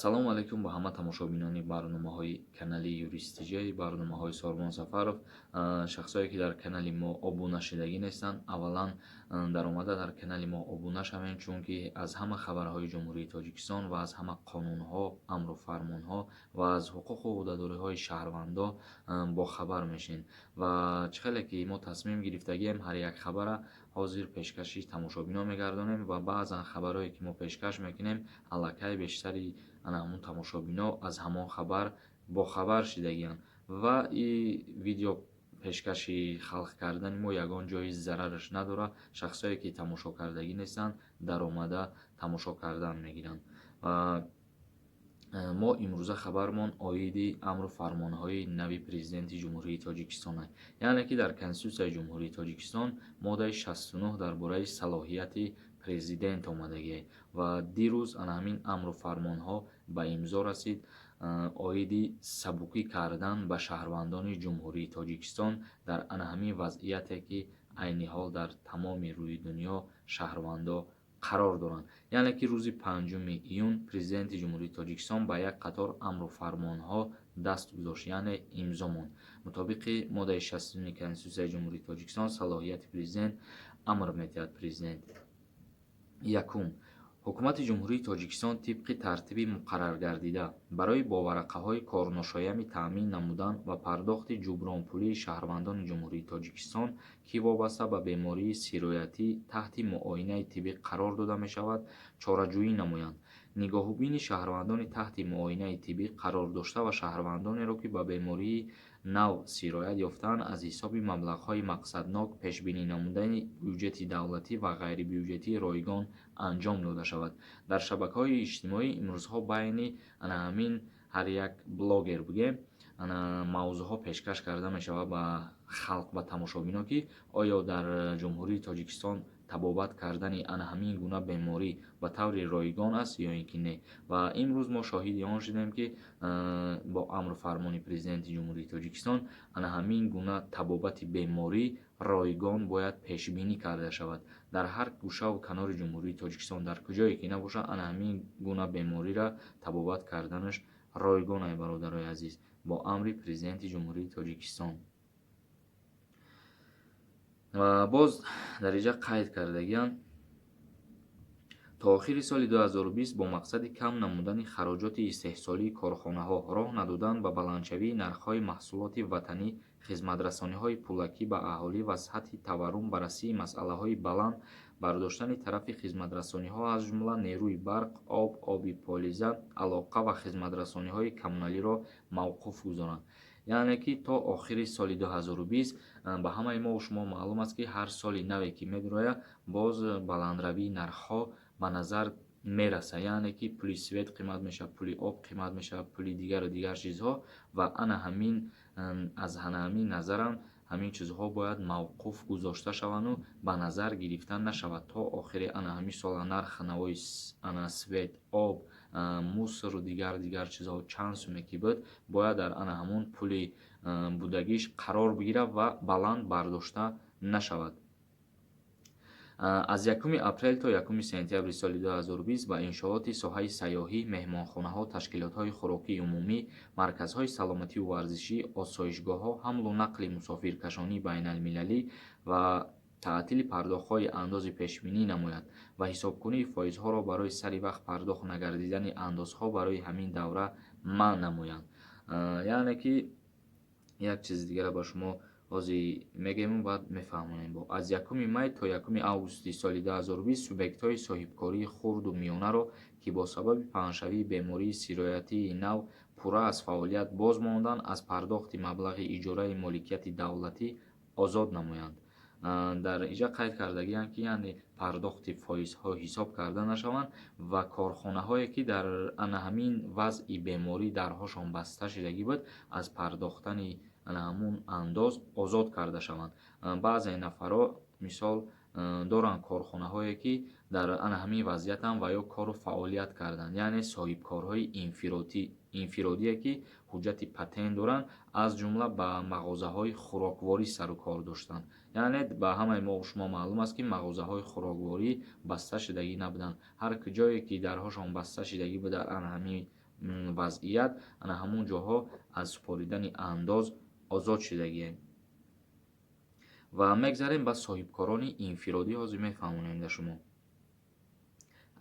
Ассалому алайкум ба ҳама тамошобинони барномаҳои канали Юристиҷаи барномаҳои Сормон Сафаров. Шахсое ки дар канали мо обуна шидагӣ нестанд, аввалан дар омада дар канали мо обуна шавед, чунки аз ҳама хабарҳои Ҷумҳурии Тоҷикистон ва аз ҳама қонунҳо, амру фармонҳо ва аз ҳуқуқу ӯҳдадориҳои шаҳрвандо бохабар мешед. Ва чӣ хеле ки мо тасмим гирифтагием ҳар як хабара ҳозир пешкаши тамошобино мегардонем ва баъзан хабарҳое ки мо пешкаш мекунем аллакай бештари ҳамон тамошобино аз ҳамон хабар бохабар шидагианд ва и видео пешкаши халқ кардани мо ягон ҷои зарараш надорад. Шахсое ки тамошо кардагӣ нестанд даромада тамошо кардан мегиранд. мо имрӯза хабармон оиди амру фармонҳои нави президенти Ҷумҳурии Тоҷикистон аст. яъне ки дар Конститутсияи Ҷумҳурии Тоҷикистон моддаи 69 дар бораи салоҳияти президент омадагиаст ва дирӯз ана ҳамин амру фармонҳо ба имзо расид оиди сабукӣ кардан ба шаҳрвандони Ҷумҳурии Тоҷикистон дар ана ҳамин вазъияте ки айни ҳол дар тамоми рӯи дунё шаҳрвандо қарор доранд. яъне ки рӯзи 5 июн президенти Ҷумҳурии Тоҷикистон ба як қатор амру фармонҳо даст гузошт, яъне имзо монд. мутобиқи моддаи 69 Конститутсияи Ҷумҳурии Тоҷикистон салоҳияти президент амр медиҳад. Президент якум ҳукумати Ҷумҳурии Тоҷикистон тибқи тартиби муқарраргардида барои бо варақаҳои корношоями таъмин намудан ва пардохти ҷубронпулии шаҳрвандони Ҷумҳурии Тоҷикистон ки вобаста ба бемории сироятӣ таҳти муоинаи тиббӣ қарор дода мешавад, чораҷӯӣ намоянд. нигоҳубини шаҳрвандони таҳти муоинаи тиббӣ қарор дошта ва шаҳрвандонеро ки ба бемории нав сироят ёфтаанд аз ҳисоби маблағҳои мақсаднок пешбинӣ намудани бюҷети давлатӣ ва ғайрибюҷетии ройгон анҷом дода шавад. дар шабакаҳои иҷтимоӣ имрӯзҳо байни ана ҳамин ҳар як блогер бигем мавзӯъҳо пешкаш карда мешавад ба халқ, ба тамошобино, ки оё дар Ҷумҳурии Тоҷикистон табобат кардани ана ҳамин гуна беморӣ ба таври ройгон аст ё ин ки не. ва имрӯз мо шоҳиди он шудем, ки бо амру фармони президенти Ҷумҳурии Тоҷикистон ана ҳамин гуна табобати беморӣ ройгон бояд пешбинӣ карда шавад. дар ҳар гӯшаву канори Ҷумҳурии Тоҷикистон, дар куҷое ки набошад, ана ҳамин гуна беморира табобат карданаш ройгон ай бародарои азиз, бо амри президенти Ҷумҳурии Тоҷикистон. ва боз дар инҷа қайд кардагианд то охири соли 2020 бо мақсади кам намудани хароҷоти истеҳсолии корхонаҳо, роҳ надодан ба баландшавии нархҳои маҳсулоти ватанӣ, хизматрасониҳои пулакӣ ба аҳолӣ ва сатҳи таваррум ба расии масъалаҳои баланд бардоштани тарафи хизматрасониҳо аз ҷумла нерӯи барқ, об, оби полиза, алоқа ва хизматрасониҳои коммуналиро мавқуф гузоранд. яъне ки то охири соли 2020 ба ҳамаи мо шумо маълум аст, ки ҳар соли наве ки медурояд боз баландравии нархҳо ба назар мерасад. яъне ки пули свет қимат мешавад, пули об қимат мешавад, пули дигару дигар чизҳо ва ана ҳамин аз ана ҳамин назарам ҳамин чизҳо бояд мавқуф гузошта шаванду ба назар гирифта нашавад то охири ана ҳамин сол нархи навои ана свет, об, мусору дигар чизҳо чанд суме ки буд, бояд дар ана ҳамон пули будагиш қарор бигирад ва баланд бардошта нашавад. аз 1 апрел то 1 сентябри соли 2020 ба иншооти соҳаи сайёҳӣ, меҳмонхонаҳо, ташкилотҳои хӯрокии умумӣ, марказҳои саломативу варзишӣ, осоишгоҳҳо, ҳамлу нақли мусофиркашонии байналмилалӣ ва таътили пардохтҳои андози пешбинӣ намояд ва ҳисобкунии фоизҳоро барои сари вақт пардохт нагардидани андозҳо барои ҳамин давра манъ намоянд. яъне ки як чизи дигара ба шумо ҳозир мегӯем, баъд мефаҳмонем. аз 1 май то 1 августи соли 2020 субъектҳои соҳибкории хурду миёнаро ки бо сабаби паҳншавии бемории сироятии нав пурра аз фаъолият боз монданд, аз пардохти маблағи иҷораи моликияти давлатӣ озод намоянд. дар инҷа қайд кардагианд, ки яъне пардохти фоизҳо ҳисоб карда нашаванд ва корхонаҳое ки дар ана ҳамин вазъи беморӣ дарҳошон баста шидагӣ буд, аз пардохтани ана ҳамун андоз озод карда шаванд. баъзе нафарҳо мисол доранд корхонаҳое ки дар ана ҳамин вазъиятанд ва ё кору фаъолият карданд, яъне соҳибкорҳои инфиродие ки ҳуҷҷати патент доранд, аз ҷумла ба мағозаҳои хӯрокворӣ сару кор доштанд. яъне ба ҳамаи мо шумо маълум аст, ки мағозаҳои хӯрокворӣ баста шидагӣ набуданд. ҳар куҷое ки дарҳошон баста шидагӣ буда ана ҳамин вазъият ана ҳамун ҷоҳо аз супоридани андоз озод шудагием. ва мегзарем ба соҳибкорони инфиродӣ ҳозир мефаҳмонем дар шумо.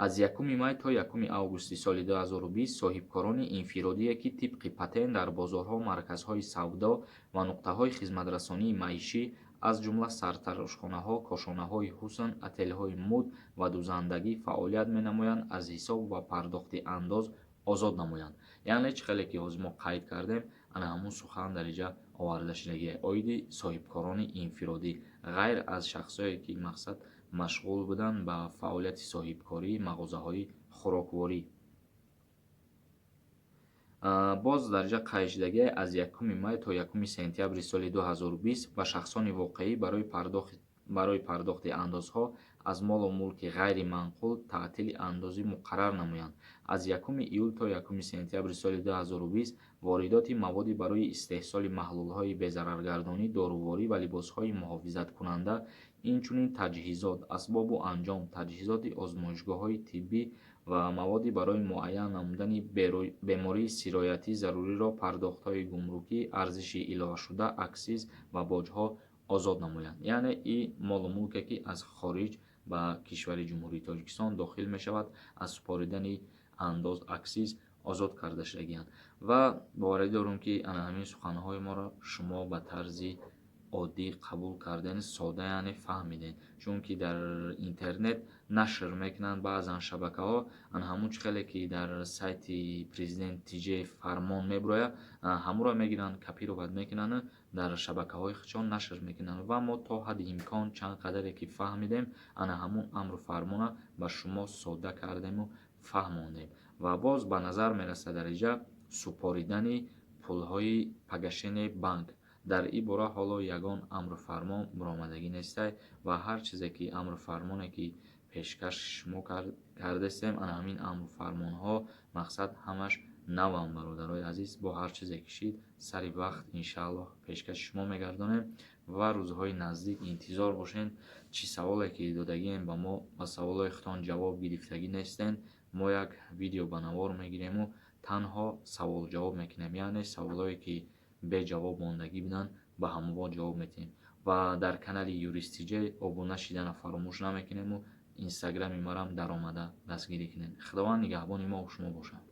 аз 1 май то 1 августи соли 2020 соҳибкорони инфиродие ки тибқи патент дар бозорҳо, марказҳои савдо ва нуқтаҳои хизматрасонии маишӣ аз ҷумла сартарошхонаҳо, кошонаҳои ҳусн, отелҳои мӯд ва дузандагӣ фаъолият менамоянд, аз ҳисоб ва пардохти андоз озод намоянд. яъне чӣ хеле ки ҳозир мо қайд кардем, ана ҳамун сухан дар инҷа оварда шудагие оиди соҳибкорони инфиродӣ, ғайр аз шахсое ки мақсад машғул буданд ба фаъолияти соҳибкории мағозаҳои хӯрокворӣ. боз дар инҷа қайд шудагие аз 1 май то 1 сентябри соли 2020 ба шахсони воқеӣ барои пардохти андозҳо аз молу мулки ғайри манқул таътили андозӣ муқаррар намоянд. аз 1 июл то 1 сентябри соли 2020 воридоти маводи барои истеҳсоли маҳлулҳои безараргардонӣ, доруворӣ ва либосҳои муҳофизаткунанда, инчунин таҷҳизот, асбобу анҷом, таҷҳизоти озмоишгоҳҳои тиббӣ ва маводи барои муайян намудани бемории сироятӣ заруриро пардохтҳои гумрукӣ, арзиши иловашуда, аксиз ва боҷҳо озод намоянд. яъне ин молу мулке ки аз хориҷ ба кишвари ҷумҳурии Тоҷикистон дохил мешавад, аз супоридани андоз, аксиз озод карда шудагианд. ва боварӣ дорум ки ана ҳамин суханҳои моро шумо ба тарзи оддӣ қабул карден, сода яъне фаҳмиден, чунки дар интернет нашр мекунанд баъзан шабакаҳо ана ҳамун чӣ хеле ки дар сайти президент TJ фармон мебирояд, ҳамуро мегиранд, копировать мекунанд, дар шабакаҳои худшон нашр мекунанд ва мо то ҳадди имкон чанд қадаре ки фаҳмидем, ана ҳамун амру фармона ба шумо сода кардему фаҳмондем. ва боз ба назар мерасад дар инҷа супоридани пулҳои пагашени банк. дар ин бора ҳоло ягон амру фармон баромадагӣ нестай ва ҳар чизе ки амру фармоне ки пешкаш шумо кардестем, ана ҳамин амру фармонҳо мақсад ҳамаш навам. бародарои азиз, бо ҳар чизе кишид сари вақт иншааллоҳ пешкаши шумо мегардонем ва рӯзҳои наздик интизор бошед. чӣ саволе ки додагием ба мо, ба саволҳои худтон ҷавоб гирифтагӣ нестен, мо як видео ба навор мегирему танҳо савол-ҷавоб мекунем, яъне саволҳое ки беҷавоб мондагӣ буданд ба ҳамовор ҷавоб метиҳем. ва дар канали Юрист TJ обуна шидана фаромӯш намекунему. инстаграми марам даромада дастгирӣ кунед. худованд нигаҳбони мо ва шумо бошад.